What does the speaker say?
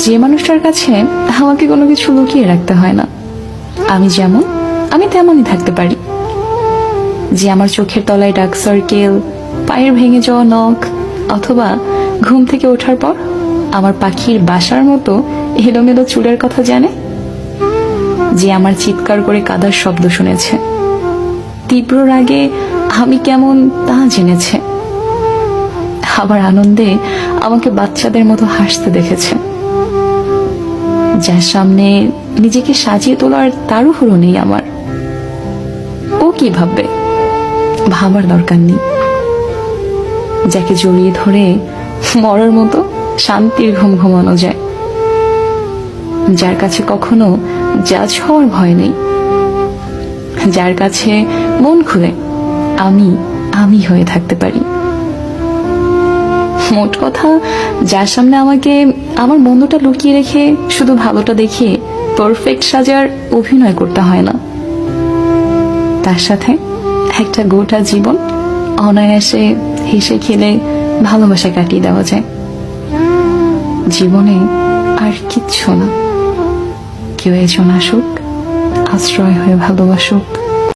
যে মানুষটার কাছে আমাকে কোনো কিছু লুকিয়ে রাখতে হয় না, আমি যেমন আমি তেমনই থাকতে পারি। যে আমার চোখের তলায় ডার্ক সার্কেল, পায়ের ভেঙে যাওয়া নখ, অথবা ঘুম থেকে ওঠার পর আমার পাখির বাসার মতো এলোমেলো চুলের কথা জানে। যে আমার চিৎকার করে কাদার শব্দ শুনেছে, তীব্র রাগে আমি কেমন তা জেনেছে, আবার আনন্দে আমাকে বাচ্চাদের মতো হাসতে দেখেছে। যার সামনে নিজেকে সাজিয়ে তোলার তাড়াহুড়ো নেই আমার। ও কি ভাববে, ভাবার দরকার নেই। যাকে জড়িয়ে ধরে মরার মতো শান্তির ঘুম ঘুমানো যায়, যার কাছে কখনো জাজ হওয়ার ভয় নেই, যার কাছে মন খুলে আমি আমি হয়ে থাকতে পারি। মোট কথা, যার সামনে আমাকে আমার মন্দটা লুকিয়ে রেখে শুধু ভালোটা দেখিয়ে পারফেক্ট সাজার অভিনয় করতে হয় না, তার সাথে একটা গোটা জীবন অনায়াসে হেসে খেলে ভালোবাসা কাটিয়ে দেওয়া যায়। জীবনে আর কিচ্ছু না, কেউ একজন আসুক, আশ্রয় হয়ে ভালোবাসুক।